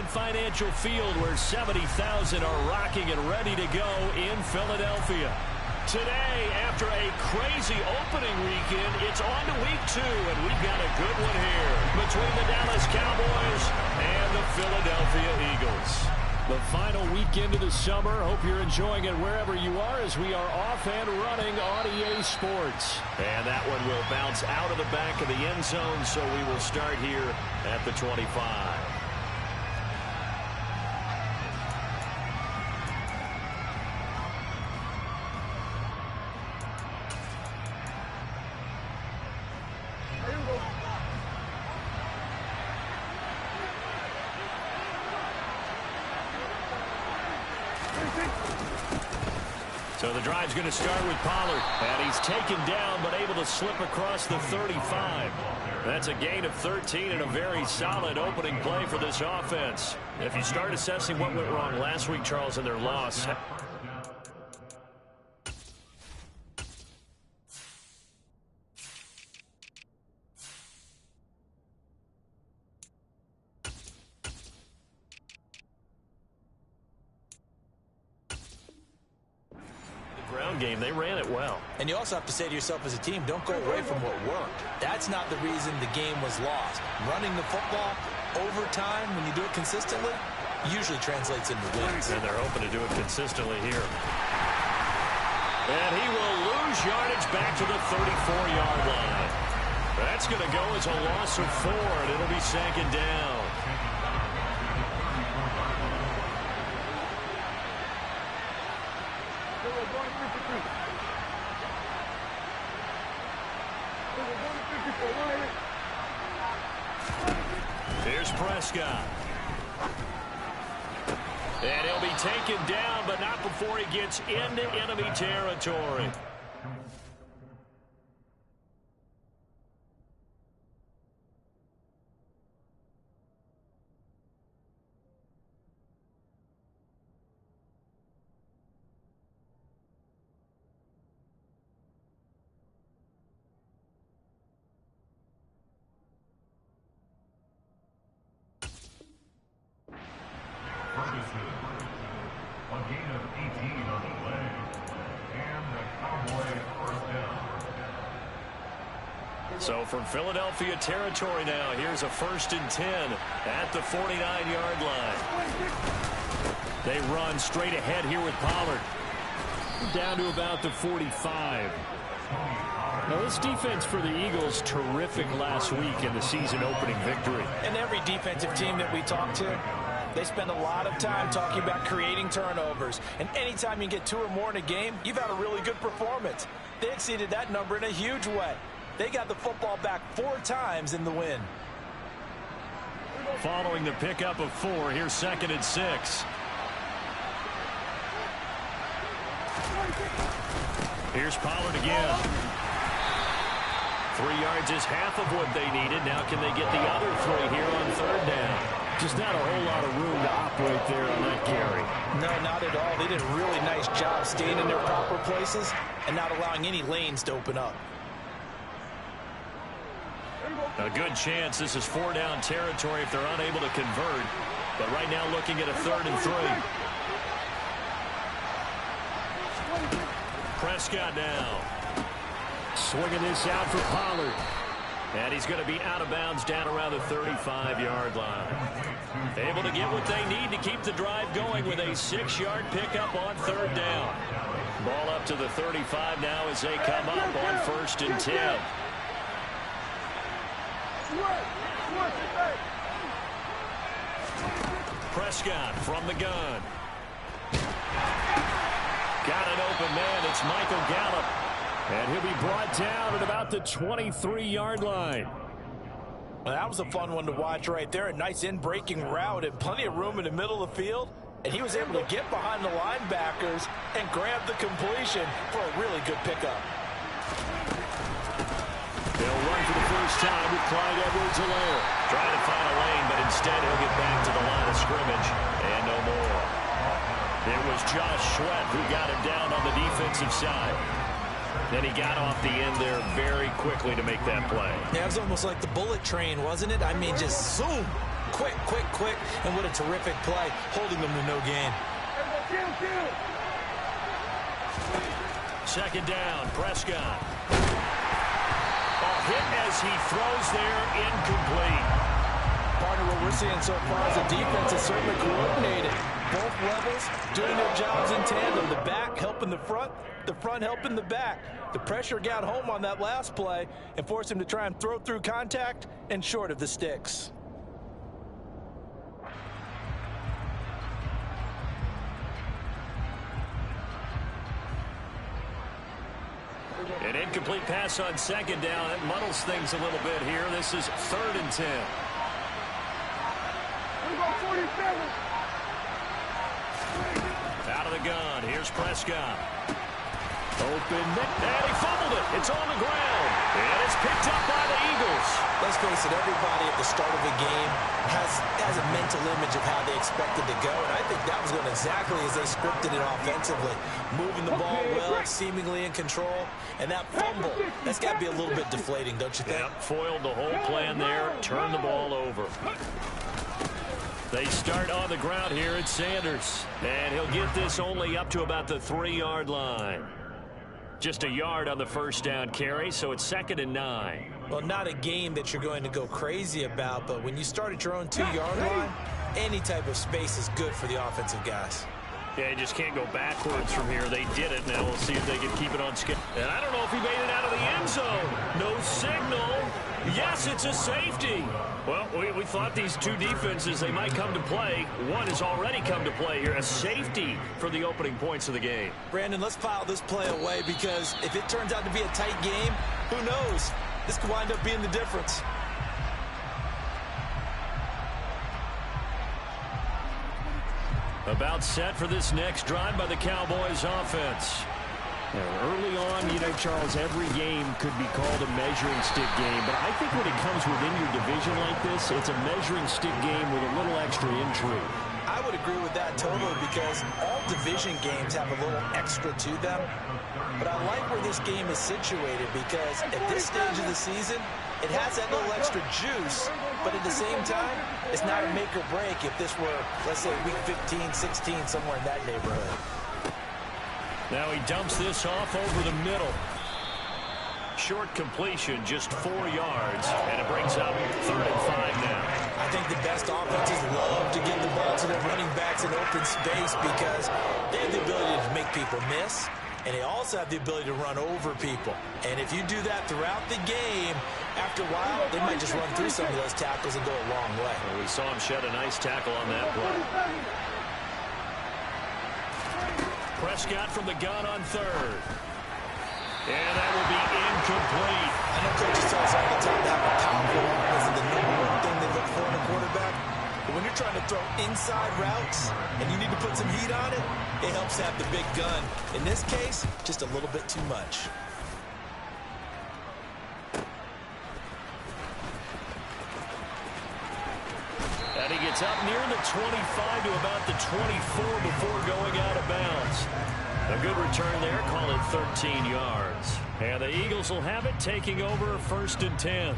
Financial Field where 70,000 are rocking and ready to go in Philadelphia. Today, after a crazy opening weekend, it's on to week 2, and we've got a good one here between the Dallas Cowboys and the Philadelphia Eagles. The final weekend of the summer. Hope you're enjoying it wherever you are as we are off and running on EA Sports. And that one will bounce out of the back of the end zone, so we will start here at the 25. So the drive's going to start with Pollard. And he's taken down but able to slip across the 35. That's a gain of 13 and a very solid opening play for this offense. If you start assessing what went wrong last week, Charles, in their loss, game, they ran it well. And you also have to say to yourself as a team, don't go away from what worked. That's not the reason the game was lost. Running the football over time, when you do it consistently, usually translates into wins. And they're hoping to do it consistently here. And he will lose yardage back to the 34-yard line. That's going to go as a loss of 4, and it'll be second down. Here's Prescott. And he'll be taken down, but not before he gets into enemy territory. So from Philadelphia territory now, here's a 1st and 10 at the 49-yard line. They run straight ahead here with Pollard. Down to about the 45. Now this defense for the Eagles, terrific last week in the season opening victory. And every defensive team that we talk to, they spend a lot of time talking about creating turnovers. And anytime you get 2 or more in a game, you've had a really good performance. They exceeded that number in a huge way. They got the football back 4 times in the win. Following the pickup of 4, here's 2nd and 6. Here's Pollard again. 3 yards is half of what they needed. Now can they get the other 3 here on 3rd down? Just not a whole lot of room to operate there on that carry. No, not at all. They did a really nice job staying in their proper places and not allowing any lanes to open up. A good chance this is 4-down territory if they're unable to convert. But right now looking at a 3rd and 3. Prescott now. Swinging this out for Pollard. And he's going to be out of bounds down around the 35-yard line. Able to get what they need to keep the drive going with a 6-yard pickup on 3rd down. Ball up to the 35 now as they come up on 1st and 10. Prescott from the gun. Got an open man. It's Michael Gallup. And he'll be brought down at about the 23-yard line. Well, that was a fun one to watch right there. A nice in-breaking route and plenty of room in the middle of the field. And he was able to get behind the linebackers and grab the completion for a really good pickup. They'll run for the first time with Clyde Edwards-Helaire. Trying to find a lane, but instead he'll get back to the line of scrimmage. And no more. It was Josh Sweat who got him down on the defensive side. Then he got off the end there very quickly to make that play. Yeah, it was almost like the bullet train, wasn't it? I mean, just zoom. quick, quick, quick, and what a terrific play, holding them to no gain. Second down, Prescott. Hit as he throws there, incomplete. Partner, what we're seeing so far is the defense is certainly coordinated. Both levels doing their jobs in tandem. The back helping the front helping the back. The pressure got home on that last play and forced him to try and throw through contact and short of the sticks. An incomplete pass on second down. That muddles things a little bit here. This is 3rd and 10. Out of the gun. Here's Prescott. Open, and he fumbled it. It's on the ground, and it's picked up by the Eagles. Let's face it, everybody at the start of a game has a mental image of how they expected to go, and I think that was going exactly as they scripted it offensively. Moving the ball well, seemingly in control, and that fumble, that's got to be a little bit deflating, don't you think? Yep, foiled the whole plan there, turned the ball over. They start on the ground here at Sanders, and he'll get this only up to about the 3-yard line. Just a yard on the first down carry, so it's 2nd and 9. Well, not a game that you're going to go crazy about, but when you start at your own 2-yard line, any type of space is good for the offensive guys. Yeah, you just can't go backwards from here. They did it. Now we'll see if they can keep it on schedule. And I don't know if he made it out of the end zone. No signal. Yes, it's a safety. Well, we thought these two defenses, they might come to play. One has already come to play here. A safety for the opening points of the game. Brandon, let's file this play away because if it turns out to be a tight game, who knows? This could wind up being the difference. About set for this next drive by the Cowboys offense. Now, early on, you know, Charles, every game could be called a measuring stick game, but I think when it comes within your division like this, it's a measuring stick game with a little extra intrigue. I would agree with that totally because all division games have a little extra to them. But I like where this game is situated because at this stage of the season, it has that little extra juice, but at the same time, it's not a make or break if this were, let's say, week 15, 16, somewhere in that neighborhood. Now he dumps this off over the middle. Short completion, just 4 yards, and it brings up 3rd and 5 now. I think the best offenses love to get the ball to their running backs in open space because they have the ability to make people miss, and they also have the ability to run over people. And if you do that throughout the game, after a while, they might just run through some of those tackles and go a long way. Well, we saw him shed a nice tackle on that play. Prescott from the gun on 3rd. And that will be incomplete. I know coaches tell us all the time to have a powerful arm isn't the #1 thing they look for in a quarterback. But when you're trying to throw inside routes and you need to put some heat on it, it helps to have the big gun. In this case, just a little bit too much. And he gets up near the 25 to about the 24 before going out of bounds. A good return there, call it 13 yards. And the Eagles will have it, taking over 1st and 10.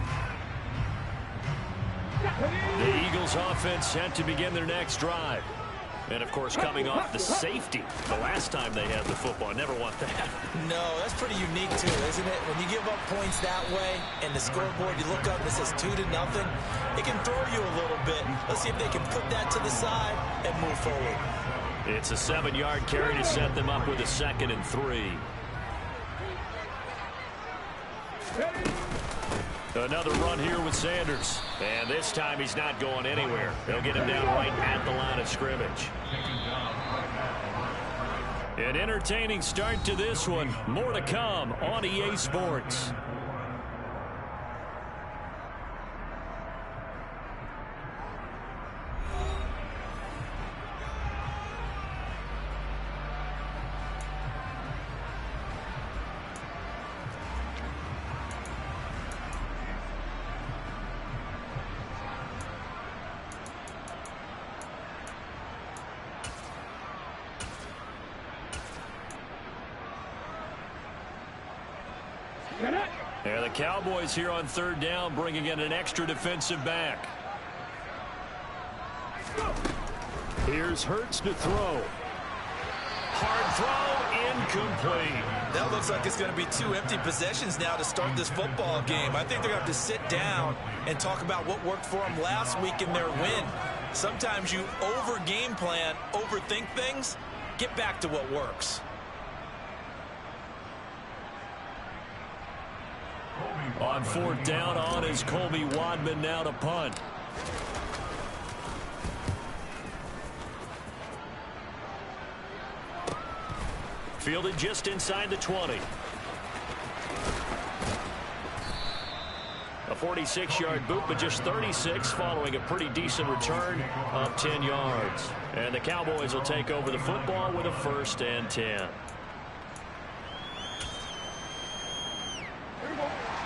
The Eagles offense set to begin their next drive. And, of course, coming off the safety the last time they had the football. Never want that. No, that's pretty unique, too, isn't it? When you give up points that way and the scoreboard, you look up and it says 2-0, it can throw you a little bit. Let's see if they can put that to the side and move forward. It's a 7-yard carry to set them up with a 2nd and 3. Another run here with Sanders. And this time he's not going anywhere. They'll get him down right at the line of scrimmage. An entertaining start to this one. More to come on EA Sports. And the Cowboys here on 3rd down, bringing in an extra defensive back. Here's Hurts to throw. Hard throw, incomplete. That looks like it's going to be 2 empty possessions now to start this football game. I think they're going to have to sit down and talk about what worked for them last week in their win. Sometimes you over-game plan, overthink things. Get back to what works. On 4th down, on is Colby Wadman now to punt. Fielded just inside the 20. A 46-yard boot, but just 36 following a pretty decent return of 10 yards. And the Cowboys will take over the football with a 1st and 10.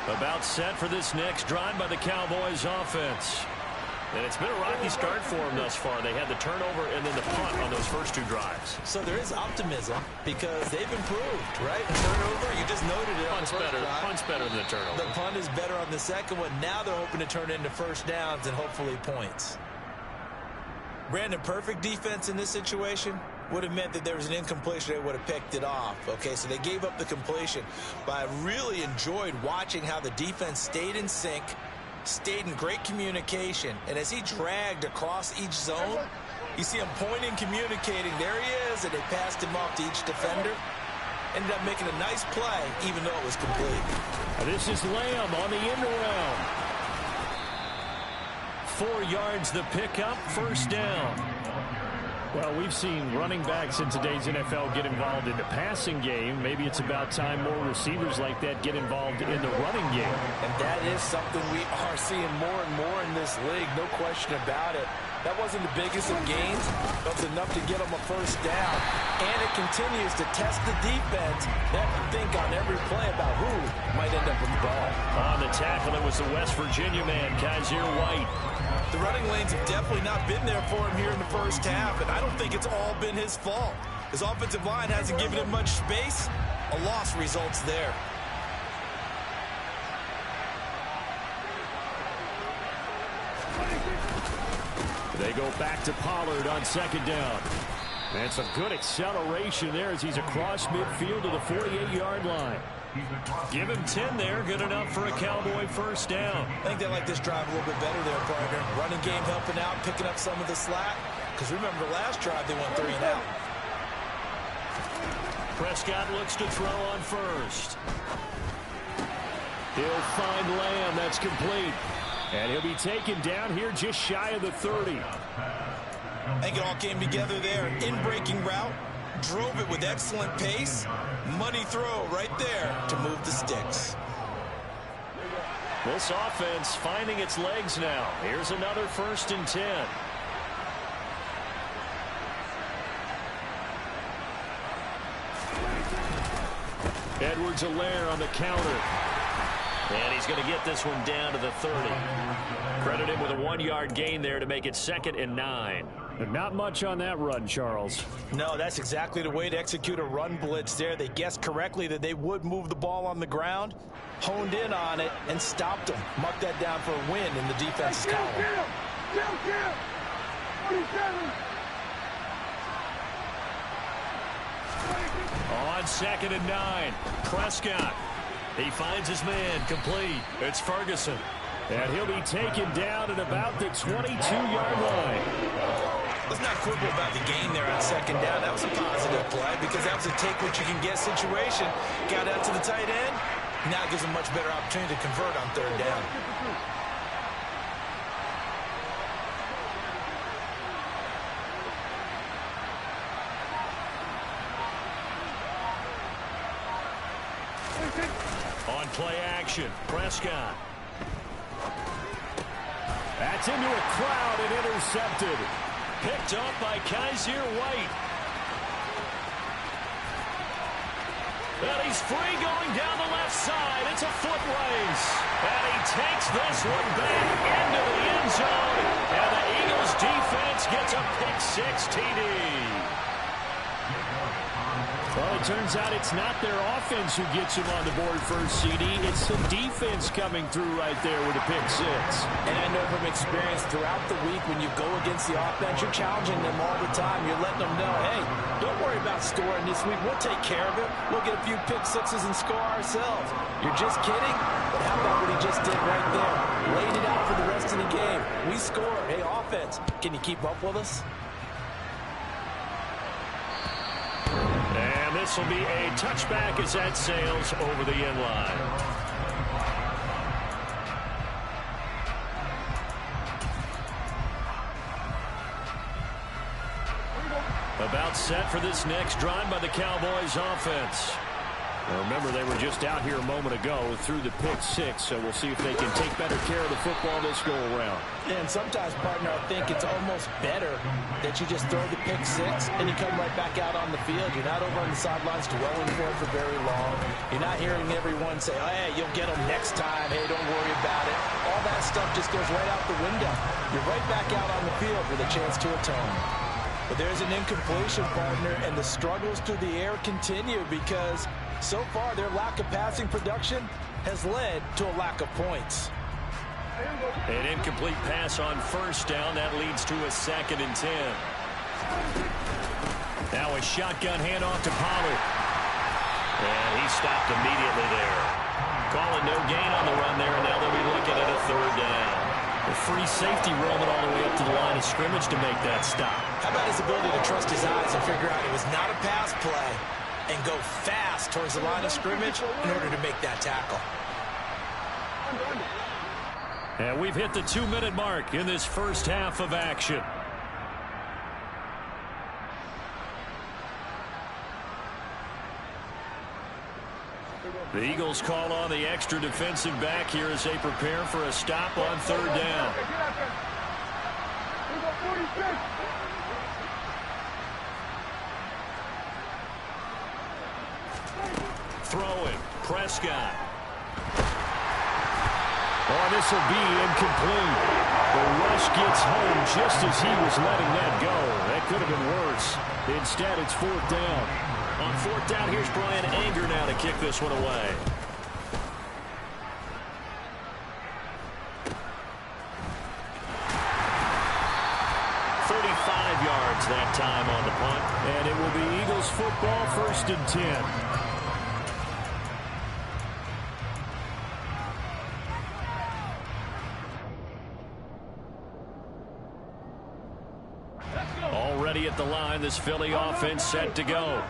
About set for this next drive by the Cowboys offense. And it's been a rocky start for them thus far. They had the turnover and then the punt on those first 2 drives. So there is optimism because they've improved, right? Turnover, you just noted it. Punt's better than the turnover. The punt is better on the second one. Now they're hoping to turn it into 1st downs and hopefully points. Brandon, perfect defense in this situation would have meant that there was an incompletion. They would have picked it off. Okay, so they gave up the completion. But I really enjoyed watching how the defense stayed in sync, stayed in great communication, and as he dragged across each zone, you see him pointing, communicating. There he is, and they passed him off to each defender. Ended up making a nice play, even though it was complete. This is Lamb on the end around. 4 yards the pickup, 1st down. Well, we've seen running backs in today's NFL get involved in the passing game. Maybe it's about time more receivers like that get involved in the running game. And that is something we are seeing more and more in this league, no question about it. That wasn't the biggest of gains, but it's enough to get them a 1st down. And it continues to test the defense. They have to think on every play about who might end up with the ball. On the tackle, it was the West Virginia man, Kaiser White. The running lanes have definitely not been there for him here in the 1st half, and I don't think it's all been his fault. His offensive line hasn't given him much space. A loss results there. They go back to Pollard on 2nd down. And some good acceleration there as he's across midfield to the 48-yard line. Give him 10 there. Good enough for a Cowboy 1st down. I think they like this drive a little bit better there, partner. Running game helping out, picking up some of the slack. Because remember, the last drive they went 3 and out. Prescott looks to throw on 1st. He'll find Lamb. That's complete. And he'll be taken down here just shy of the 30. I think it all came together there. In-breaking route. Drove it with excellent pace. Money throw right there to move the sticks. This offense finding its legs now. Here's another 1st and 10. Edwards-Helaire on the counter. And he's going to get this one down to the 30. Credit him with a 1-yard gain there to make it 2nd and 9. And not much on that run, Charles. No, that's exactly the way to execute a run blitz there. They guessed correctly that they would move the ball on the ground, honed in on it, and stopped them. Marked that down for a win in the defense's column. On 2nd and 9, Prescott. He finds his man, complete. It's Ferguson. And he'll be taken down at about the 22-yard line. Let's not quibble about the gain there on 2nd down. That was a positive play because that was a take-what-you-can-get situation. Got out to the tight end. Now gives him much better opportunity to convert on 3rd down. On play action, Prescott. That's into a crowd and intercepted. Picked up by Kaiser White. And he's free going down the left side. It's a foot race. And he takes this one back into the end zone. And the Eagles defense gets a pick 6 TD. Well, it turns out it's not their offense who gets them on the board first, CD. It's the defense coming through right there with a pick six. And I know from experience throughout the week when you go against the offense, you're challenging them all the time. You're letting them know, hey, don't worry about scoring this week. We'll take care of it. We'll get a few pick sixes and score ourselves. You're just kidding? But how about what he just did right there? Laid it out for the rest of the game. We score. Hey, offense, can you keep up with us? And this will be a touchback as that sails over the end line. About set for this next drive by the Cowboys offense. Now remember, they were just out here a moment ago through the pick six, so we'll see if they can take better care of the football this go-around. And sometimes, partner, I think it's almost better that you just throw the pick six and you come right back out on the field. You're not over on the sidelines dwelling for it for very long. You're not hearing everyone say, oh, hey, you'll get them next time. Hey, don't worry about it. All that stuff just goes right out the window. You're right back out on the field with a chance to atone. But there's an incompletion, partner, and the struggles through the air continue because so far their lack of passing production has led to a lack of points. An incomplete pass on first down. That leads to a 2nd and 10. Now a shotgun handoff to Pollard. And he stopped immediately there. Calling no gain on the run there, and now they'll be looking at a 3rd down. A free safety roaming all the way up to the line of scrimmage to make that stop. How about his ability to trust his eyes and figure out it was not a pass play and go fast towards the line of scrimmage in order to make that tackle. And we've hit the 2-minute mark in this first half of action. The Eagles call on the extra defensive back here as they prepare for a stop on 3rd down. Throwing, Prescott. Oh, this will be incomplete. The rush gets home just as he was letting that go. That could have been worse. Instead, it's 4th down. On 4th down, here's Brian Anger now to kick this one away. Yards that time on the punt, and it will be Eagles football, 1st and 10. Already at the line, this Philly offense set to go.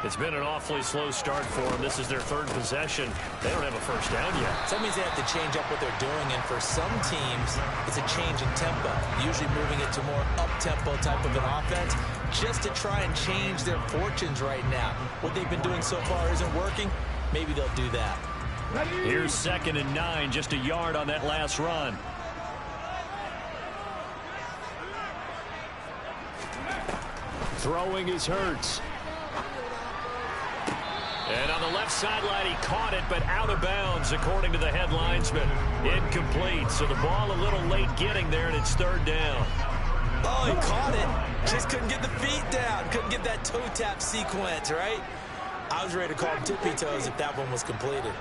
It's been an awfully slow start for them. This is their 3rd possession. They don't have a 1st down yet. So that means they have to change up what they're doing, and for some teams, it's a change in tempo, usually moving it to more up-tempo type of an offense just to try and change their fortunes right now. What they've been doing so far isn't working. Maybe they'll do that. Here's 2nd and 9, just a yard on that last run. Throwing is Hurts. And on the left sideline, he caught it, but out of bounds, according to the headlinesman. Incomplete, so the ball a little late getting there, and it's 3rd down. Oh, he caught it. Just couldn't get the feet down. Couldn't get that toe tap sequence, right? I was ready to call him tippy toes if that one was completed.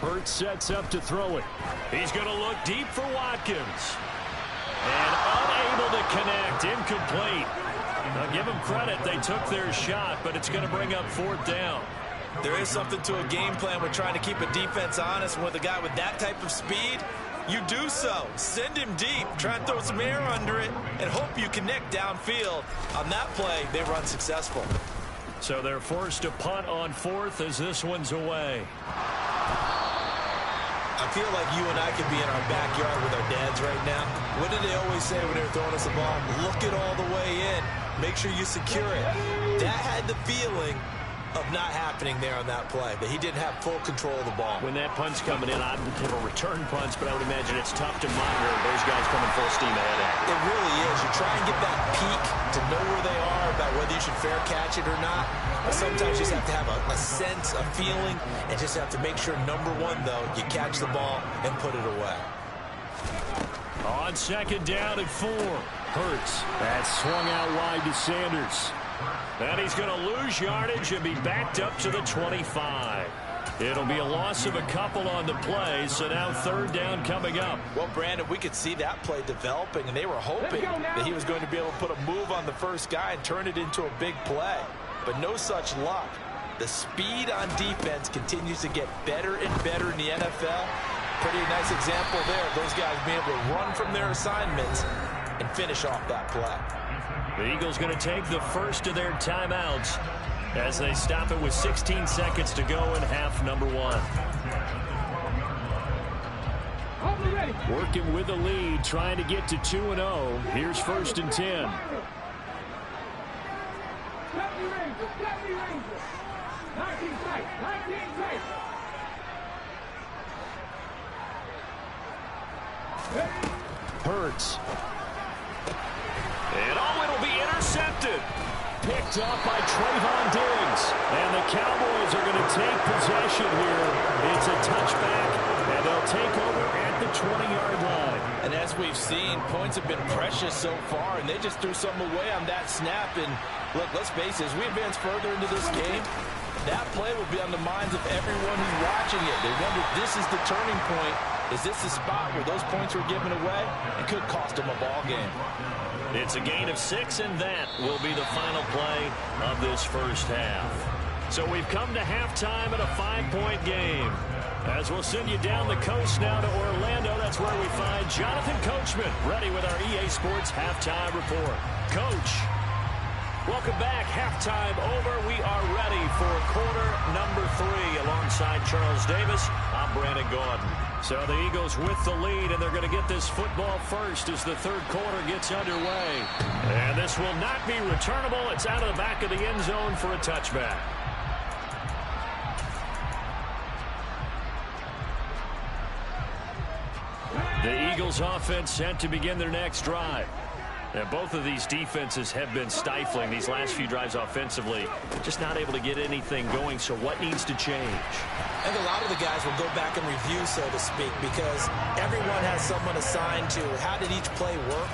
Hurts sets up to throw it. He's going to look deep for Watkins. And unable to connect, incomplete. Now give them credit, they took their shot, but it's going to bring up 4th down. There is something to a game plan with trying to keep a defense honest. With a guy with that type of speed, you do so. Send him deep, try and throw some air under it, and hope you connect downfield. On that play, they were unsuccessful. So they're forced to punt on 4th as this one's away. I feel like you and I could be in our backyard with our dads right now. What did they always say when they were throwing us the ball? Look it all the way in. Make sure you secure it. That had the feeling of not happening there on that play, that he didn't have full control of the ball. When that punt's coming in, I would give a return punch, but I would imagine it's tough to monitor those guys coming full steam ahead at. It really is. You try and get that peek to know where they are, about whether you should fair catch it or not. But sometimes you just have to have a sense, a feeling, and just have to make sure, number one, though, you catch the ball and put it away. On 2nd down and 4. Hurts. That's swung out wide to Sanders. And he's going to lose yardage and be backed up to the 25. It'll be a loss of a couple on the play, so now third down coming up. Well, Brandon, we could see that play developing, and they were hoping that he was going to be able to put a move on the first guy and turn it into a big play. But no such luck. The speed on defense continues to get better and better in the NFL. Pretty nice example there of those guys being able to run from their assignments and finish off that play. The Eagles going to take the first of their timeouts as they stop it with 16 seconds to go in half number one. Working with the lead, trying to get to 2-0. Here's first and 10. Hurts. And it'll be intercepted. Picked up by Trayvon Diggs. And the Cowboys are going to take possession here. It's a touchback, and they'll take over at the 20-yard line. And as we've seen, points have been precious so far, and they just threw something away on that snap. And look, let's face it, as we advance further into this game, that play will be on the minds of everyone who's watching it. They wonder if this is the turning point. Is this the spot where those points were given away? It could cost them a ball game. It's a gain of 6, and that will be the final play of this first half. So we've come to halftime at a 5-point game. As we'll send you down the coast now to Orlando, that's where we find Jonathan Coachman, ready with our EA Sports halftime report. Coach, welcome back. Halftime over. We are ready for quarter number 3 alongside Charles Davis. I'm Brandon Gordon. So the Eagles with the lead, and they're going to get this football first as the third quarter gets underway. And this will not be returnable. It's out of the back of the end zone for a touchback. The Eagles offense set to begin their next drive. And both of these defenses have been stifling these last few drives offensively. Just not able to get anything going, so what needs to change? And a lot of the guys will go back and review, so to speak, because everyone has someone assigned to how did each play work.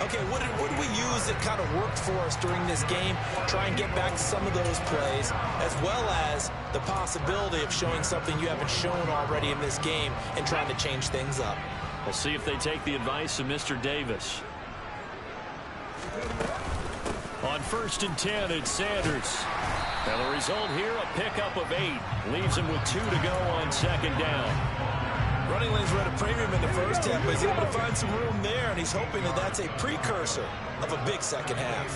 Okay, what did we use that kind of worked for us during this game? Try and get back to some of those plays, as well as the possibility of showing something you haven't shown already in this game and trying to change things up. We'll see if they take the advice of Mr. Davis. On first and 10, it's Sanders. And the result here, a pickup of 8. Leaves him with 2 to go on second down. Running lanes were at a premium in the first half, but he's able to find some room there, and he's hoping that that's a precursor of a big second half.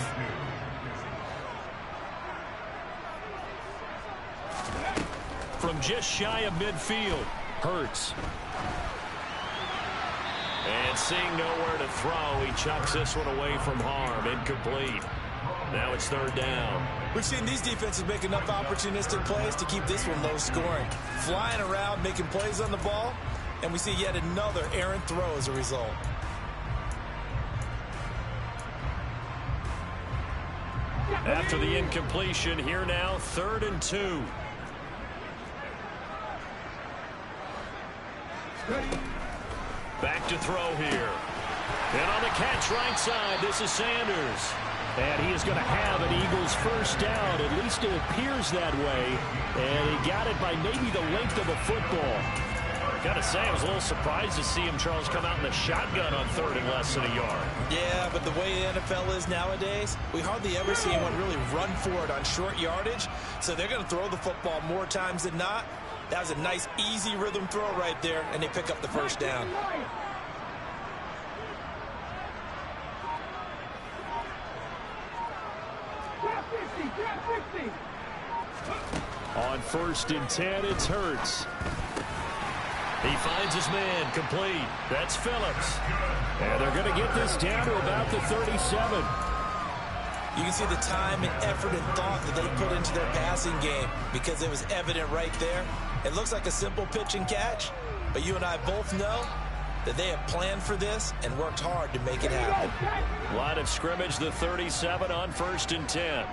From just shy of midfield, Hurts. And seeing nowhere to throw, he chucks this one away from harm. Incomplete. Now it's third down. We've seen these defenses make enough opportunistic plays to keep this one low scoring. Flying around, making plays on the ball, and we see yet another errant throw as a result. After the incompletion, here now, 3rd and 2. Back to throw here. And on the catch right side, this is Sanders. And he is going to have an Eagles first down. At least it appears that way. And he got it by maybe the length of a football. Got to say, I was a little surprised to see him, Charles, come out in the shotgun on 3rd and less than a yard. Yeah, but the way the NFL is nowadays, we hardly ever see anyone really run for it on short yardage. So they're going to throw the football more times than not. That was a nice, easy rhythm throw right there, and they pick up the first down. On first and 10, it's Hurts. He finds his man, complete. That's Phillips. And they're going to get this down to about the 37. You can see the time and effort and thought that they put into their passing game because it was evident right there. It looks like a simple pitch and catch, but you and I both know that they have planned for this and worked hard to make it happen. Line of scrimmage, the 37 on first and 10.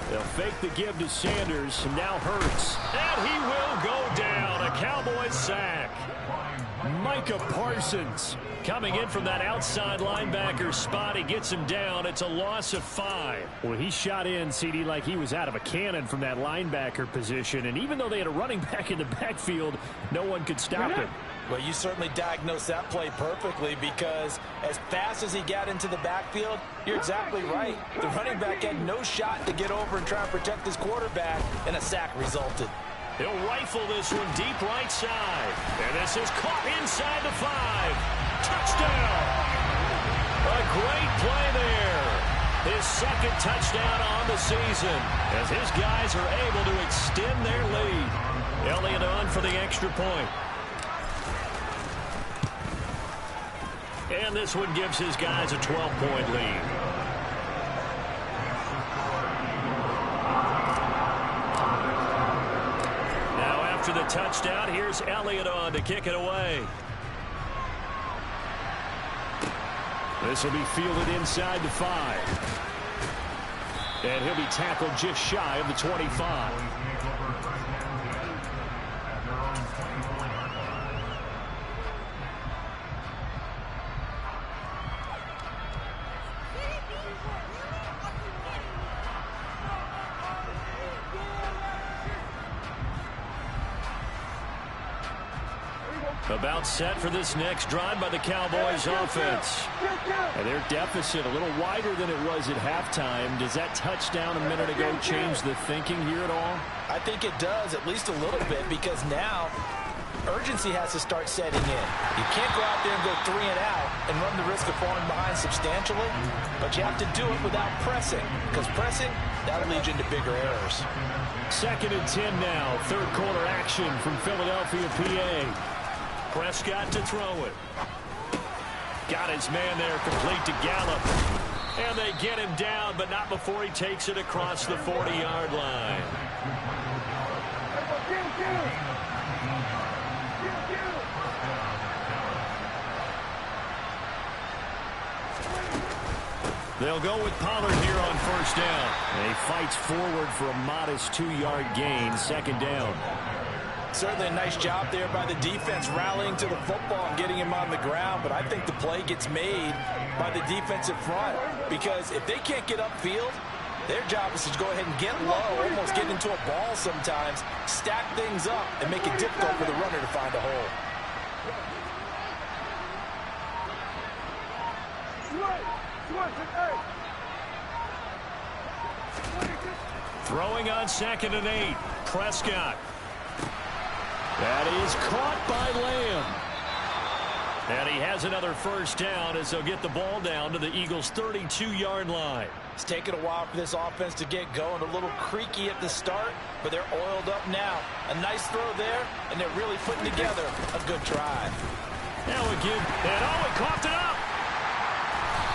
They'll fake the give to Sanders, and now Hurts. And he will go down. A Cowboys sack. Micah Parsons coming in from that outside linebacker spot. He gets him down. It's a loss of 5. Well, he shot in, CD, like he was out of a cannon from that linebacker position. And even though they had a running back in the backfield, no one could stop him. Well, you certainly diagnosed that play perfectly, because as fast as he got into the backfield, you're exactly right. The running back had no shot to get over and try and protect his quarterback, and a sack resulted. He'll rifle this one deep right side. And this is caught inside the 5. Touchdown! A great play there. His second touchdown on the season, as his guys are able to extend their lead. Elliott on for the extra point. And this one gives his guys a 12-point lead. Now after the touchdown, here's Elliott on to kick it away. This will be fielded inside the 5. And he'll be tackled just shy of the 25. About set for this next drive by the Cowboys offense. And their deficit a little wider than it was at halftime. Does that touchdown a minute ago change the thinking here at all? I think it does, at least a little bit, because now urgency has to start setting in. You can't go out there and go 3 and out and run the risk of falling behind substantially, but you have to do it without pressing, because pressing, that'll lead you into bigger errors. 2nd and 10 now. Third quarter action from Philadelphia, PA. Prescott to throw it. Got his man there, complete to Gallup. And they get him down, but not before he takes it across the 40-yard line. They'll go with Pollard here on first down. And he fights forward for a modest 2-yard gain, 2nd down. Certainly a nice job there by the defense rallying to the football and getting him on the ground, but I think the play gets made by the defensive front, because if they can't get upfield, their job is to go ahead and get low, almost get into a ball sometimes, stack things up, and make it difficult for the runner to find a hole. Throwing on 2nd and 8. Prescott. That is caught by Lamb. And he has another first down as they'll get the ball down to the Eagles' 32-yard line. It's taken a while for this offense to get going. A little creaky at the start, but they're oiled up now. A nice throw there, and they're really putting together a good drive. Now again, and he coughed it up.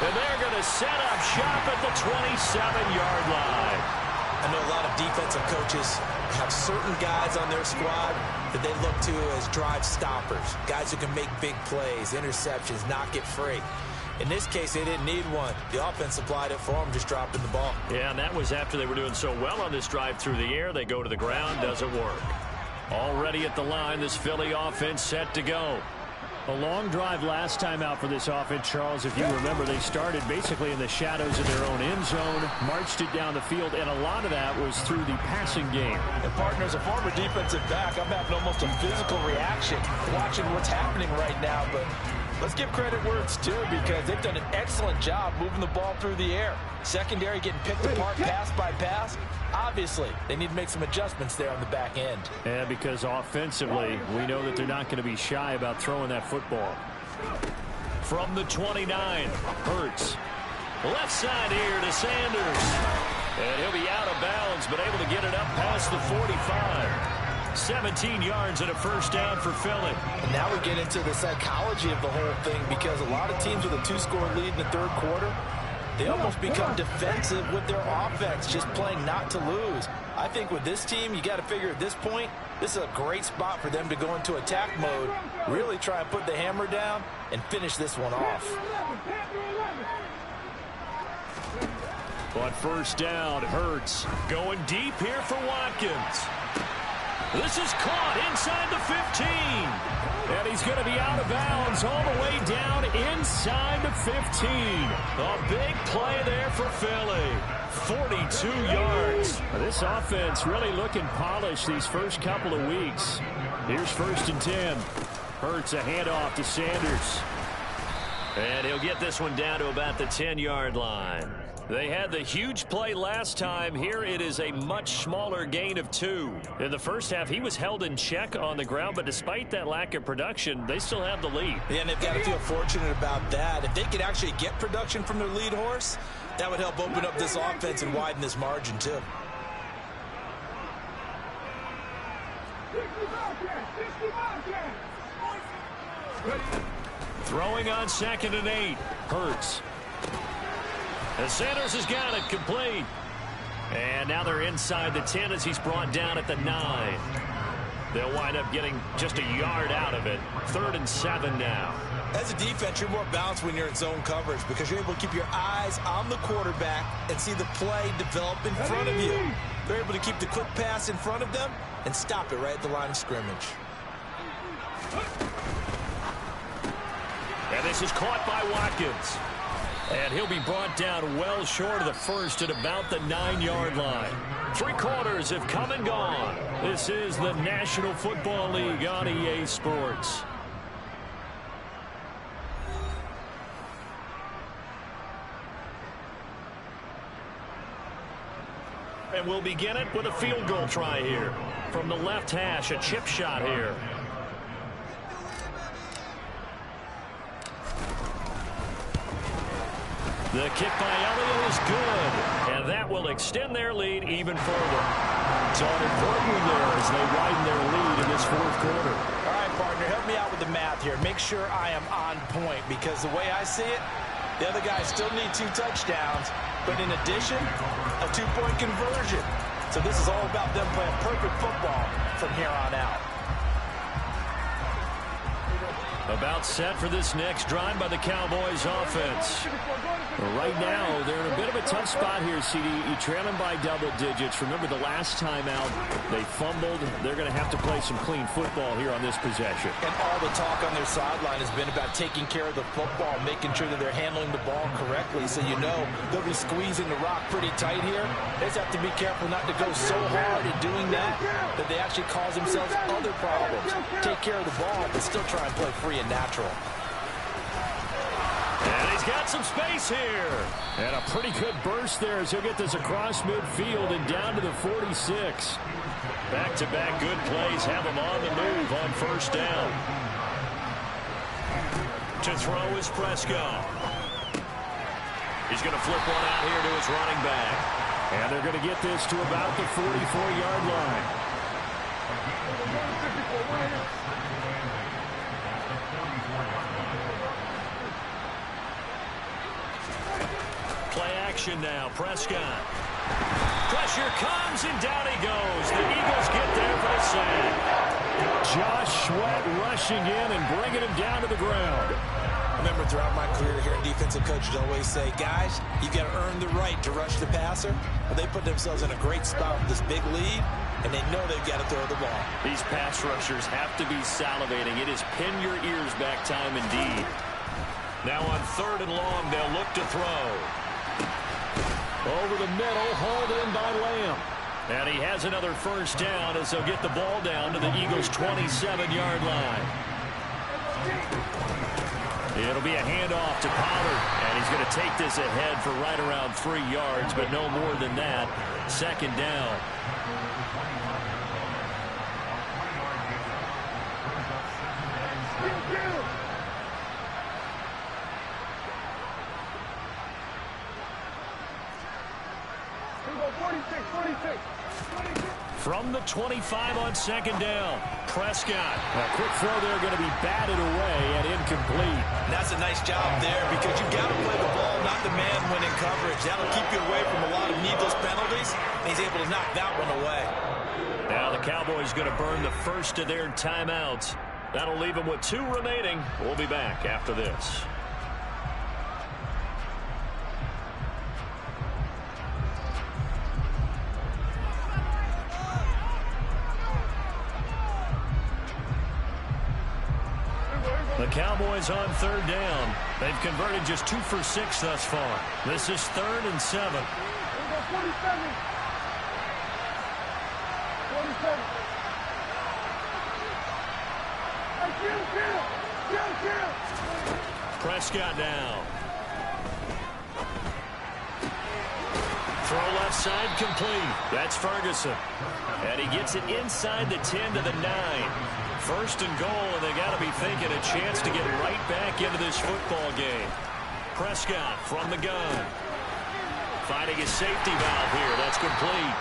And they're going to set up shop at the 27-yard line. I know a lot of defensive coaches have certain guys on their squad that they look to as drive stoppers, guys who can make big plays, interceptions, knock it free. In this case, they didn't need one. The offense supplied it for them, just dropping the ball. Yeah, and that was after they were doing so well on this drive through the air. They go to the ground, doesn't work. Already at the line, this Philly offense set to go. A long drive last time out for this offense, Charles. If you remember, they started basically in the shadows of their own end zone, marched it down the field, and a lot of that was through the passing game. And partner, as a former defensive back, I'm having almost a physical reaction watching what's happening right now. But let's give credit where it's due, because they've done an excellent job moving the ball through the air. Secondary getting picked apart pass by pass. Obviously, they need to make some adjustments there on the back end. Yeah, because offensively, we know that they're not going to be shy about throwing that football. From the 29, Hurts. Left side here to Sanders. And he'll be out of bounds, but able to get it up past the 45. 17 yards and a first down for Philly. And now we get into the psychology of the whole thing, because a lot of teams with a 2-score lead in the third quarter, they almost become defensive with their offense, just playing not to lose. I think with this team, you got to figure at this point, this is a great spot for them to go into attack mode, really try and put the hammer down and finish this one off. On first down, Hurts going deep here for Watkins. This is caught inside the 15. And he's going to be out of bounds all the way down inside the 15. A big play there for Philly. 42 yards. This offense really looking polished these first couple of weeks. Here's 1st and 10. Hurts a handoff to Sanders. And he'll get this one down to about the 10-yard line. They had the huge play last time. Here it is a much smaller gain of 2. In the first half, he was held in check on the ground, but despite that lack of production, they still have the lead. Yeah, and they've got to feel fortunate about that. If they could actually get production from their lead horse, that would help open up this offense and widen this margin, too. Throwing on 2nd and 8. Hurts. And Sanders has got it complete. And now they're inside the 10 as he's brought down at the 9. They'll wind up getting just a yard out of it. 3rd and 7 now. As a defense, you're more balanced when you're in zone coverage because you're able to keep your eyes on the quarterback and see the play develop in front of you. They're able to keep the quick pass in front of them and stop it right at the line of scrimmage. And this is caught by Watkins. And he'll be brought down well short of the 1st at about the 9-yard line. 3 quarters have come and gone. This is the National Football League on EA Sports. And we'll begin it with a field goal try here. From the left hash, a chip shot here. The kick by Elliott is good, and that will extend their lead even further. So an important one there as they widen their lead in this 4th quarter. All right, partner, help me out with the math here. Make sure I am on point because the way I see it, the other guys still need 2 touchdowns, but in addition, a 2-point conversion. So this is all about them playing perfect football from here on out. About set for this next drive by the Cowboys offense. Right now, they're in a bit of a tough spot here, CD. You trail them by double digits. Remember the last time out, they fumbled. They're going to have to play some clean football here on this possession. And all the talk on their sideline has been about taking care of the football, making sure that they're handling the ball correctly. So you know they'll be squeezing the rock pretty tight here. They just have to be careful not to go so hard in doing that that they actually cause themselves other problems. Take care of the ball, but still try and play free and natural. And he's got some space here. And a pretty good burst there as he'll get this across midfield and down to the 46. Back-to-back good plays have him on the move on 1st down. To throw is Prescott. He's going to flip one out here to his running back. And they're going to get this to about the 44-yard line. Play action now. Prescott. Pressure comes, and down he goes. The Eagles get there for the sack. Josh Sweat rushing in and bringing him down to the ground. I remember throughout my career here, defensive coaches always say, guys, you've got to earn the right to rush the passer. Well, they put themselves in a great spot with this big lead, and they know they've got to throw the ball. These pass rushers have to be salivating. It is pin your ears back time indeed. Now on 3rd and long, they'll look to throw. Over the middle, hauled in by Lamb. And he has another 1st down as they'll get the ball down to the Eagles' 27-yard line. It'll be a handoff to Pollard, and he's going to take this ahead for right around 3 yards, but no more than that. 2nd down. From the 25 on 2nd down, Prescott. A quick throw there going to be batted away and incomplete. And that's a nice job there because you've got to play the ball, not the man when in coverage. That'll keep you away from a lot of needless penalties, and he's able to knock that one away. Now the Cowboys going to burn the first of their timeouts. That'll leave them with 2 remaining. We'll be back after this. is on third down. They've converted just 2 for 6 thus far. This is 3rd and 7. 47. Prescott now. Throw left side complete. That's Ferguson. And he gets it inside the 10 to the 9. 1st and goal, and they got to be thinking a chance to get right back into this football game. Prescott from the gun. Finding his safety valve here. That's complete.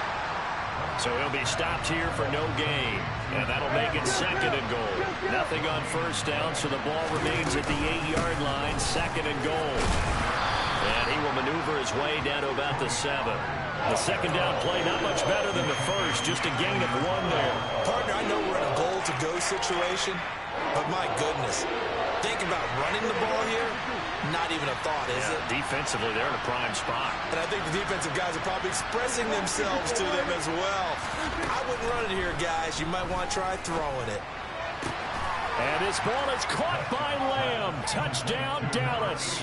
So he'll be stopped here for no gain. And that'll make it 2nd and goal. Nothing on 1st down, so the ball remains at the 8-yard line. 2nd and goal. And he will maneuver his way down to about the 7. The 2nd down play not much better than the 1st. Just a gain of 1 there. Partner, I know we're in a goal-to-go situation, but my goodness. Think about running the ball here. Not even a thought, is it? Defensively, they're in a prime spot. And I think the defensive guys are probably expressing themselves to them as well. I wouldn't run it here, guys. You might want to try throwing it. And his ball is caught by Lamb. Touchdown, Dallas.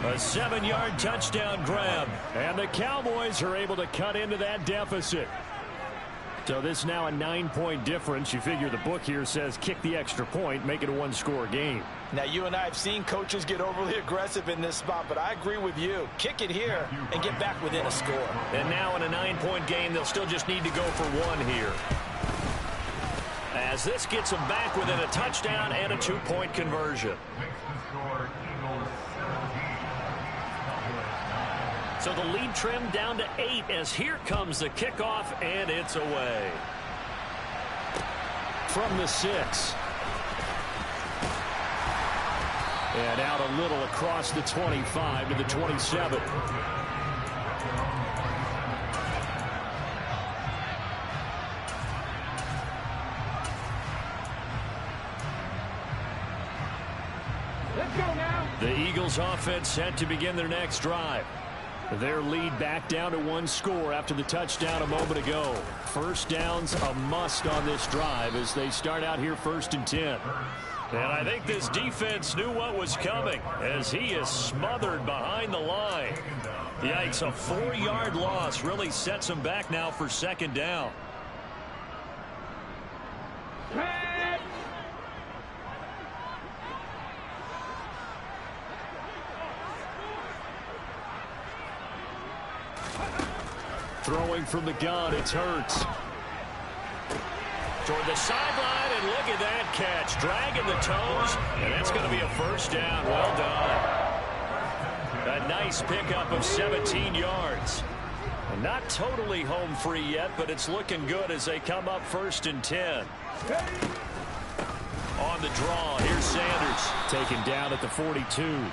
A 7-yard touchdown grab. And the Cowboys are able to cut into that deficit. So this now a 9-point difference. You figure the book here says kick the extra point, make it a 1-score game. Now, you and I have seen coaches get overly aggressive in this spot, but I agree with you. Kick it here and get back within a score. And now in a 9-point game, they'll still just need to go for 1 here. As this gets them back within a touchdown and a 2-point conversion. So the lead trimmed down to 8 as here comes the kickoff, and it's away. From the 6. And out a little across the 25 to the 27. Let's go now. The Eagles offense set to begin their next drive. Their lead back down to 1 score after the touchdown a moment ago. 1st down's a must on this drive as they start out here 1st and 10. And I think this defense knew what was coming as he is smothered behind the line. Yikes, a 4-yard loss really sets him back now for 2nd down. Throwing from the gun, it's Hurts. Toward the sideline, and look at that catch. Dragging the toes, and that's going to be a 1st down. Well done. A nice pickup of 17 yards. And not totally home free yet, but it's looking good as they come up 1st and 10. On the draw, here's Sanders. Taken down at the 42.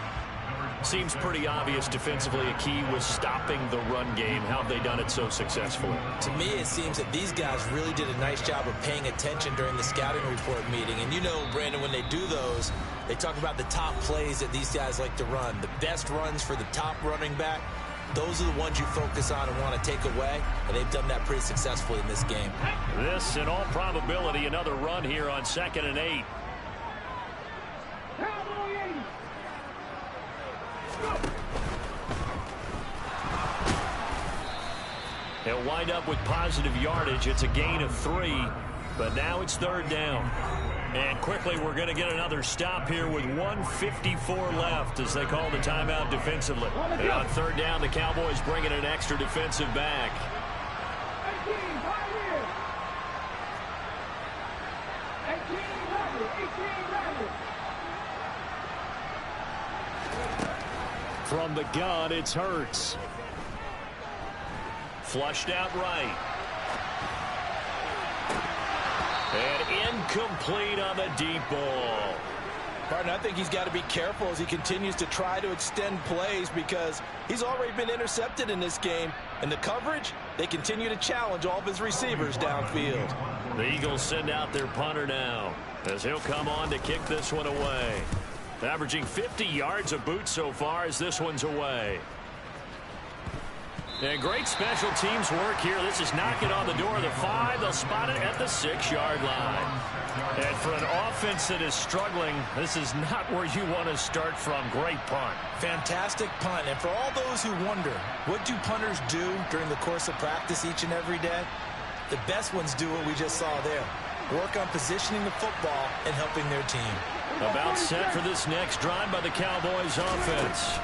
Seems pretty obvious defensively a key was stopping the run game. How have they done it so successfully? To me, it seems that these guys really did a nice job of paying attention during the scouting report meeting. And you know, Brandon, when they do those, they talk about the top plays that these guys like to run. The best runs for the top running back, those are the ones you focus on and want to take away. And they've done that pretty successfully in this game. This, in all probability, another run here on 2nd and 8. He'll wind up with positive yardage. It's a gain of 3, but now it's 3rd down. And quickly we're going to get another stop here with 1:54 left as they call the timeout defensively. And on 3rd down, the Cowboys bringing an extra defensive back. 18, right here. 18, From the gun, it's Hurts. Flushed out right. And incomplete on the deep ball. Partner, I think he's got to be careful as he continues to try to extend plays because he's already been intercepted in this game. And the coverage, they continue to challenge all of his receivers downfield. The Eagles send out their punter now as he'll come on to kick this one away. Averaging 50 yards a boot so far as this one's away. And great special teams work here. This is knocking on the door of the 5. They'll spot it at the 6-yard line. And for an offense that is struggling, this is not where you want to start from. Great punt. Fantastic punt. And for all those who wonder, what do punters do during the course of practice each and every day? The best ones do what we just saw there. Work on positioning the football and helping their team. About set for this next drive by the Cowboys offense.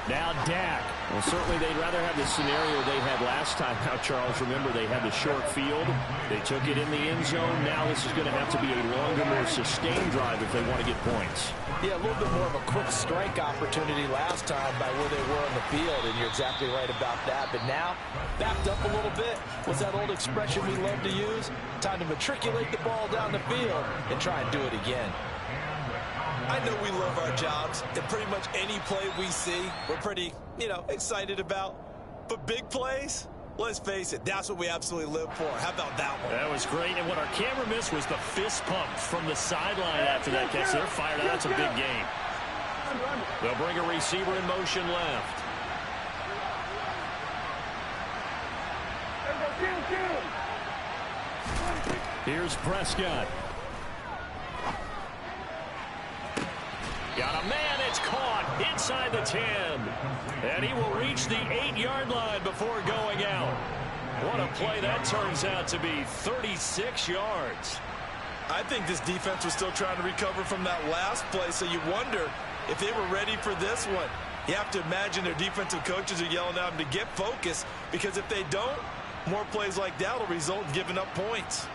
Now Dak. Well, certainly they'd rather have the scenario they had last time. Now, Charles, remember they had the short field. They took it in the end zone. Now this is going to have to be a longer, more sustained drive if they want to get points. Yeah, a little bit more of a quick strike opportunity last time by where they were on the field, and you're exactly right about that. But now, backed up a little bit. What's that old expression we love to use? Time to matriculate the ball down the field and try and do it again. I know we love our jobs, and pretty much any play we see, we're pretty, excited about. But big plays, let's face it, that's what we absolutely live for. How about that one? That was great, and what our camera missed was the fist pump from the sideline after that catch. They're fired out. That's a big game. They'll bring a receiver in motion left. Here's Prescott. Got a man, it's caught inside the 10. And he will reach the 8-yard line before going out. What a play that turns out to be, 36 yards. I think this defense was still trying to recover from that last play, so you wonder if they were ready for this one. You have to imagine their defensive coaches are yelling at them to get focused, because if they don't, more plays like that will result in giving up points.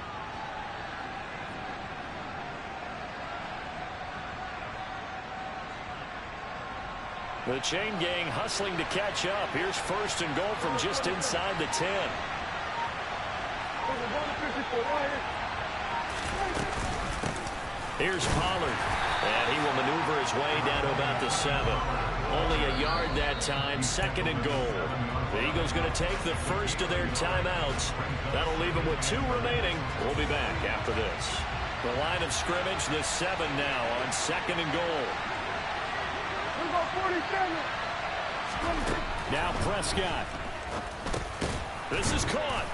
The chain gang hustling to catch up. Here's first and goal from just inside the 10. Here's Pollard. And he will maneuver his way down to about the 7. Only a yard that time, second and goal. The Eagles going to take the first of their timeouts. That'll leave them with 2 remaining. We'll be back after this. The line of scrimmage, the 7 now on second and goal. Now Prescott. This is caught.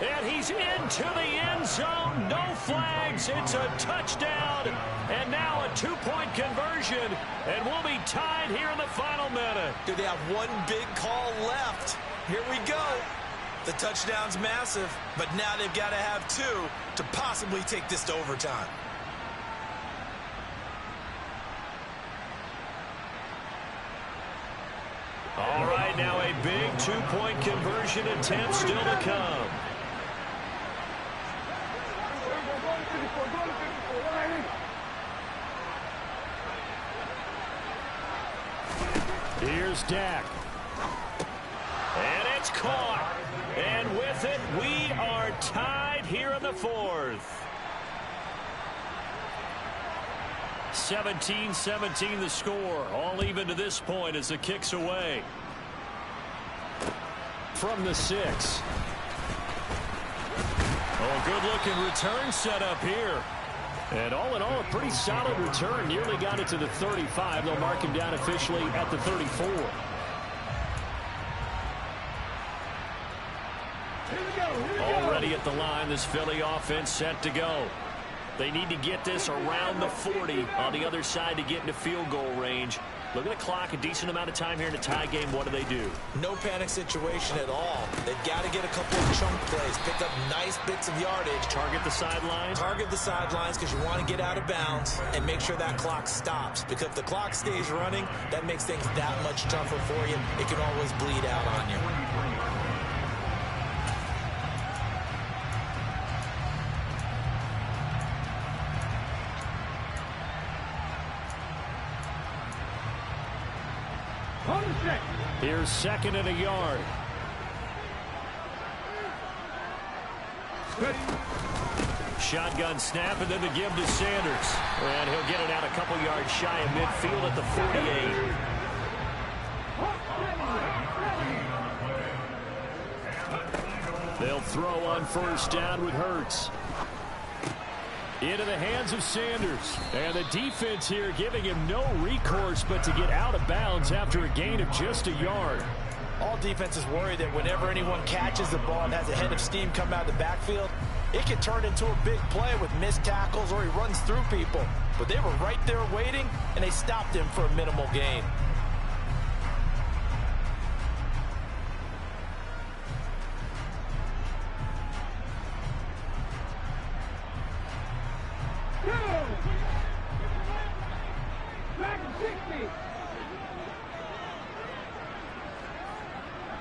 And he's into the end zone. No flags. It's a touchdown. And now a 2-point conversion. And we'll be tied here in the final minute. Do they have one big call left? Here we go. The touchdown's massive, but now they've got to have 2 to possibly take this to overtime. All right, now a big 2-point conversion attempt still to come. Here's Dak. And it's caught. And with it, we are tied here in the 4th. 17-17 the score. All even to this point as the kick's away. From the 6. Oh, good-looking return set up here. And all in all, a pretty solid return. Nearly got it to the 35. They'll mark him down officially at the 34. Already at the line, this Philly offense set to go. They need to get this around the 40 on the other side to get into field goal range. Look at the clock, a decent amount of time here in a tie game. What do? No panic situation at all. They've got to get a couple of chunk plays, pick up nice bits of yardage. Target the sidelines? Target the sidelines because you want to get out of bounds and make sure that clock stops. Because if the clock stays running, that makes things that much tougher for you. It can always bleed out on you. Here's second and a yard. Shotgun snap, and then the give to Sanders. And he'll get it out a couple yards shy of midfield at the 48. They'll throw on first down with Hurts. Into the hands of Sanders. And the defense here giving him no recourse but to get out of bounds after a gain of just a yard. All defenses worry that whenever anyone catches the ball and has a head of steam come out of the backfield, it can turn into a big play with missed tackles or he runs through people. But they were right there waiting, and they stopped him for a minimal gain. Back at 60.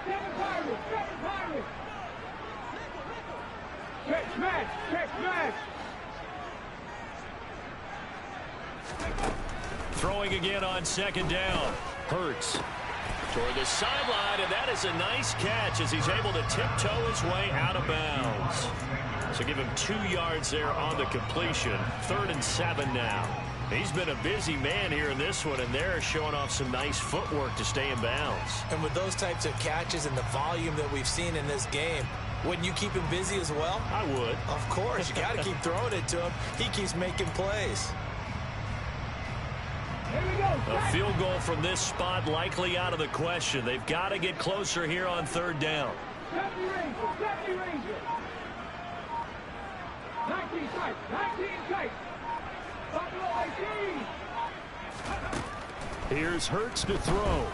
Seven Pirates. Check match. Throwing again on second down. Hurts toward the sideline, and that is a nice catch as he's able to tiptoe his way out of bounds. So give him 2 yards there on the completion. 3rd and 7 now. He's been a busy man here in this one, and they're showing off some nice footwork to stay in bounds. And with those types of catches and the volume that we've seen in this game, wouldn't you keep him busy as well? I would. Of course. You got to keep throwing it to him. He keeps making plays. Here we go. A field goal from this spot likely out of the question. They've got to get closer here on 3rd down. 70 Rangers. 19 tight. Buffalo 18. Here's Hurts to throw.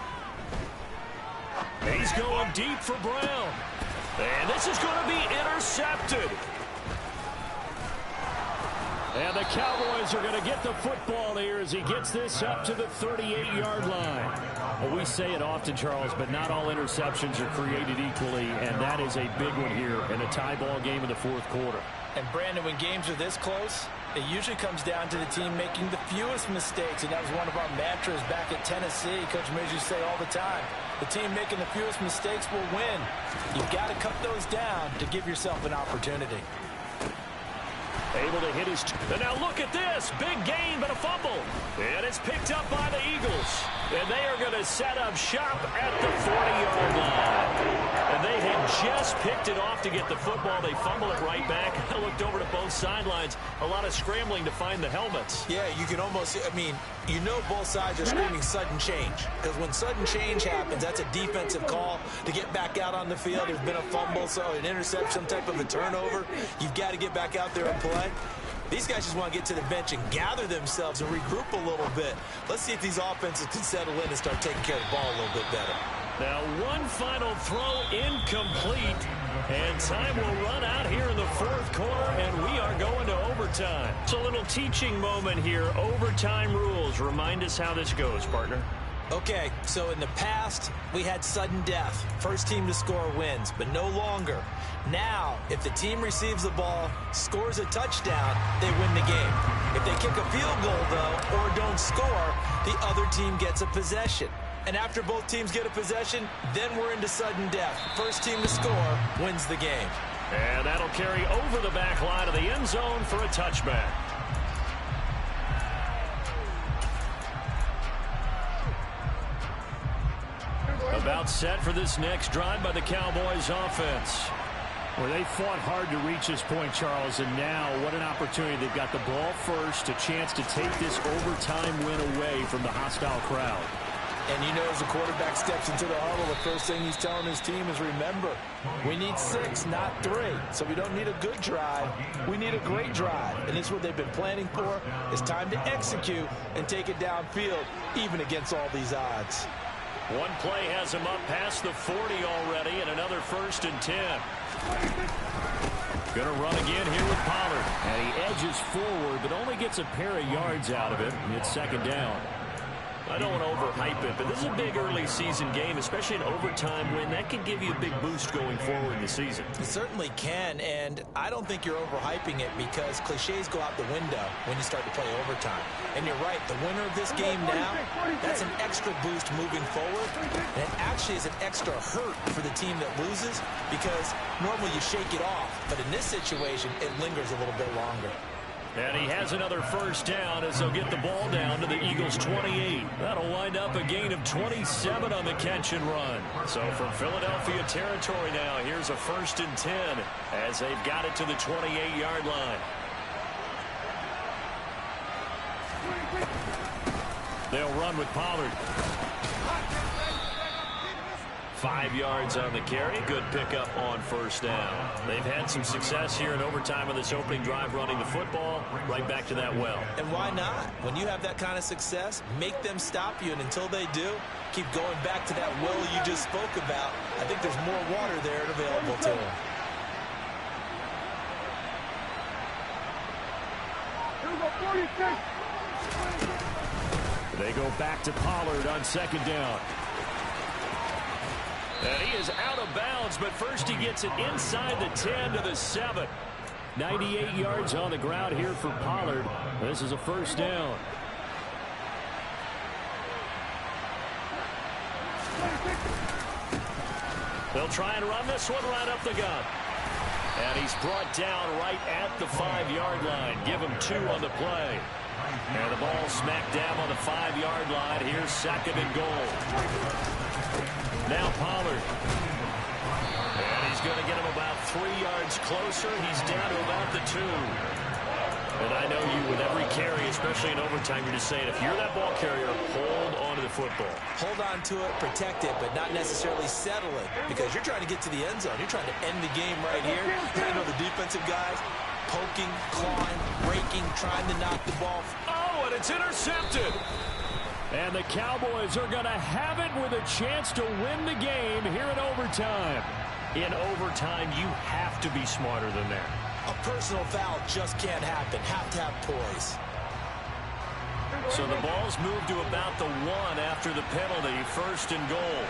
He's going deep for Brown. And this is going to be intercepted. And the Cowboys are going to get the football here as he gets this up to the 38-yard line. Well, we say it often, Charles, but not all interceptions are created equally, and that is a big one here in a tie ball game in the 4th quarter. And, Brandon, when games are this close, it usually comes down to the team making the fewest mistakes, and that was one of our mantras back at Tennessee. Coach Mills used to say all the time, the team making the fewest mistakes will win. You've got to cut those down to give yourself an opportunity. Able to hit his... And now look at this. Big gain, but a fumble. And it's picked up by the Eagles. And they are going to set up shop at the 40-yard line. And they had just picked it off to get the football. They fumble it right back. I looked over to both sidelines. A lot of scrambling to find the helmets. Yeah, you can almost... I mean, you know both sides are screaming sudden change. Because when sudden change happens, that's a defensive call to get back out on the field. There's been a fumble, so an interception, some type of a turnover. You've got to get back out there and play. These guys just want to get to the bench and gather themselves and regroup a little bit. Let's see if these offenses can settle in and start taking care of the ball a little bit better. Now one final throw incomplete. And time will run out here in the 4th quarter, and we are going to overtime. It's a little teaching moment here. Overtime rules. Remind us how this goes, partner. Okay, so in the past, we had sudden death. First team to score wins, but no longer. Now, if the team receives the ball, scores a touchdown, they win the game. If they kick a field goal, though, or don't score, the other team gets a possession. And after both teams get a possession, then we're into sudden death. First team to score wins the game. And that'll carry over the back line of the end zone for a touchback. About set for this next drive by the Cowboys offense. Well, they fought hard to reach this point, Charles, and now what an opportunity. They've got the ball first, a chance to take this overtime win away from the hostile crowd. And you know, as the quarterback steps into the huddle, the first thing he's telling his team is, remember, we need 6, not 3. So we don't need a good drive. We need a great drive. And this is what they've been planning for. It's time to execute and take it downfield, even against all these odds. One play has him up past the 40 already, and another 1st and 10. Going to run again here with Pollard. And he edges forward, but only gets a pair of yards out of it, and it's 2nd down. I don't want to overhype it, but this is a big early season game, especially an overtime win. That can give you a big boost going forward in the season. It certainly can, and I don't think you're overhyping it because cliches go out the window when you start to play overtime. And you're right, the winner of this game now, that's an extra boost moving forward, and it actually is an extra hurt for the team that loses because normally you shake it off, but in this situation, it lingers a little bit longer. And he has another 1st down as they'll get the ball down to the Eagles' 28. That'll wind up a gain of 27 on the catch and run. So from Philadelphia territory now, here's a 1st and 10 as they've got it to the 28-yard line. They'll run with Pollard. 5 yards on the carry. Good pickup on first down. They've had some success here in overtime on this opening drive running the football right back to that well. And why not? When you have that kind of success, make them stop you, and until they do, keep going back to that well you just spoke about. I think there's more water there available to them. They go back to Pollard on second down. And he is out of bounds, but first he gets it inside the 10 to the 7. 98 yards on the ground here for Pollard. This is a first down. They'll try and run this one right up the gut. And he's brought down right at the 5-yard line. Give him 2 on the play. And the ball smacked down on the 5-yard line. Here's second and goal. Now Pollard. And he's going to get him about 3 yards closer. He's down to about the 2. And I know you, with every carry, especially in overtime, you're just saying, if you're that ball carrier, hold on to the football. Hold on to it, protect it, but not necessarily settle it, because you're trying to get to the end zone. You're trying to end the game right here. You know the defensive guys poking, clawing, breaking, trying to knock the ball. Oh, and it's intercepted. And the Cowboys are going to have it with a chance to win the game here in overtime. In overtime, you have to be smarter than that. A personal foul just can't happen. Have to have poise. So the ball's moved to about the 1 after the penalty. First and goal.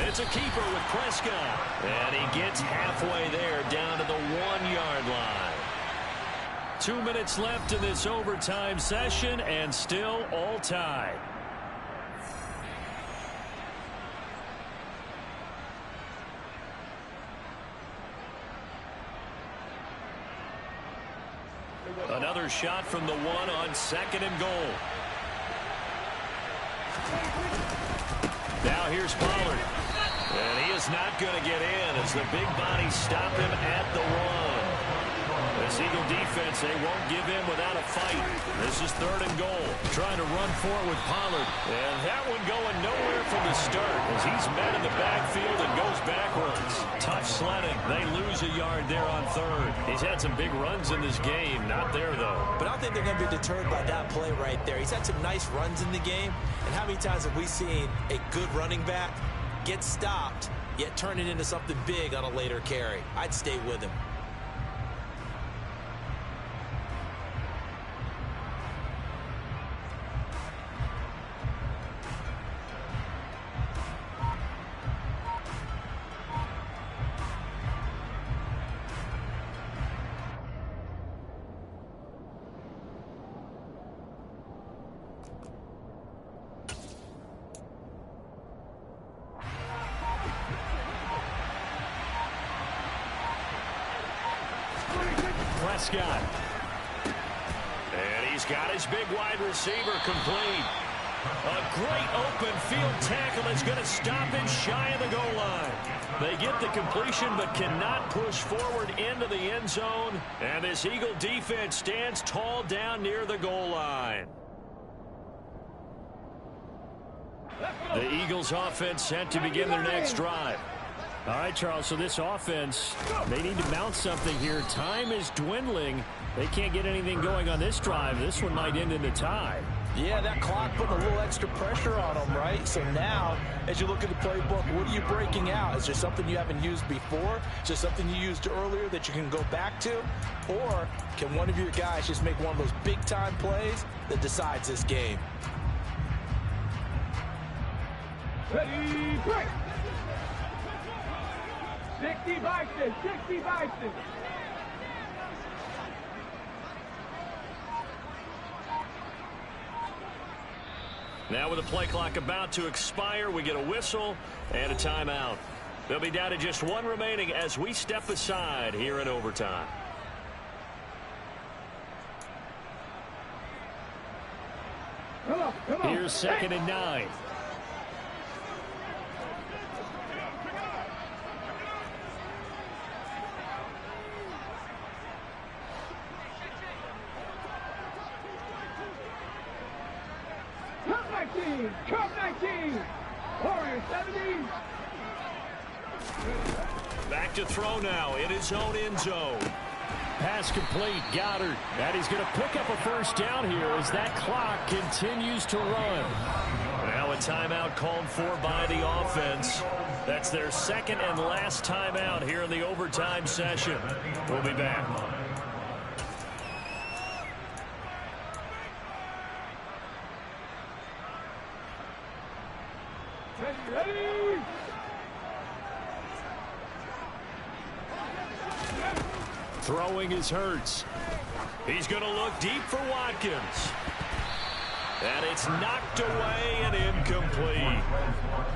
It's a keeper with Prescott. And he gets halfway there, down to the 1-yard line. 2 minutes left in this overtime session, and still all tied. Another shot from the 1 on second and goal. Now here's Pollard. And he is not going to get in as the big bodies stop him at the 1. This Eagle defense, they won't give in without a fight. This is third and goal. Trying to run for it with Pollard. And that one going nowhere from the start as he's met in the backfield and goes backwards. Tough sledding. They lose a yard there on third. He's had some big runs in this game. Not there, though. But I don't think they're going to be deterred by that play right there. He's had some nice runs in the game. And how many times have we seen a good running back get stopped, yet turn it into something big on a later carry? I'd stay with him. Prescott. And he's got his big wide receiver complete. A great open field tackle that's going to stop it shy of the goal line. They get the completion but cannot push forward into the end zone. And this Eagle defense stands tall down near the goal line. The Eagles offense set to begin their next drive. All right, Charles, so this offense, they need to mount something here. Time is dwindling. They can't get anything going on this drive. This one might end in a tie. Yeah, that clock put a little extra pressure on them, right? So now, as you look at the playbook, what are you breaking out? Is there something you haven't used before? Is there something you used earlier that you can go back to? Or can one of your guys just make one of those big-time plays that decides this game? Ready, break! 60 Bison, 60 Bison. Now with the play clock about to expire, we get a whistle and a timeout. They'll be down to just one remaining as we step aside here in overtime. Come on. Here's second and 9. Come 19! Warrior 70. Back to throw now in his own end zone. Pass complete, Goddard. And he's going to pick up a first down here as that clock continues to run. Now a timeout called for by the offense. That's their second and last timeout here in the overtime session. We'll be back. Ready. Throwing is Hurts. He's going to look deep for Watkins. And it's knocked away and incomplete.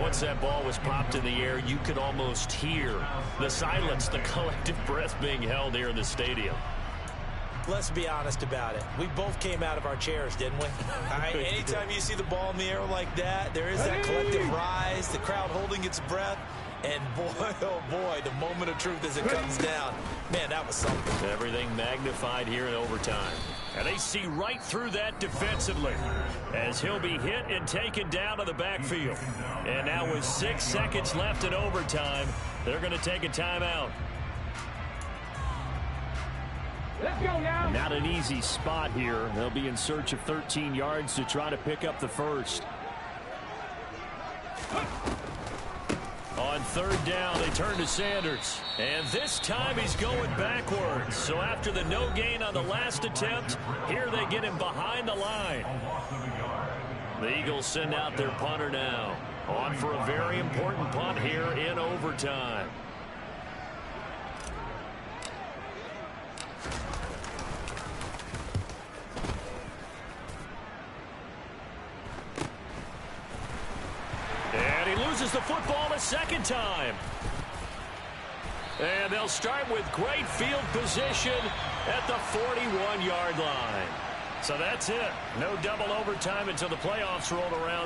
Once that ball was popped in the air, you could almost hear the silence, the collective breath being held here in the stadium. Let's be honest about it. We both came out of our chairs, didn't we? All right, anytime you see the ball in the air like that, there is that collective rise, the crowd holding its breath. And boy, oh boy, the moment of truth as it comes down. Man, that was something. Everything magnified here in overtime. And they see right through that defensively as he'll be hit and taken down to the backfield. And now with 6 seconds left in overtime, they're going to take a timeout. Let's go now. Not an easy spot here. They'll be in search of 13 yards to try to pick up the first. On third down, they turn to Sanders. And this time he's going backwards. So after the no gain on the last attempt, here they get him behind the line. The Eagles send out their punter now. On for a very important punt here in overtime. And he loses the football a second time. And they'll start with great field position at the 41-yard line. So that's it. No double overtime until the playoffs roll around.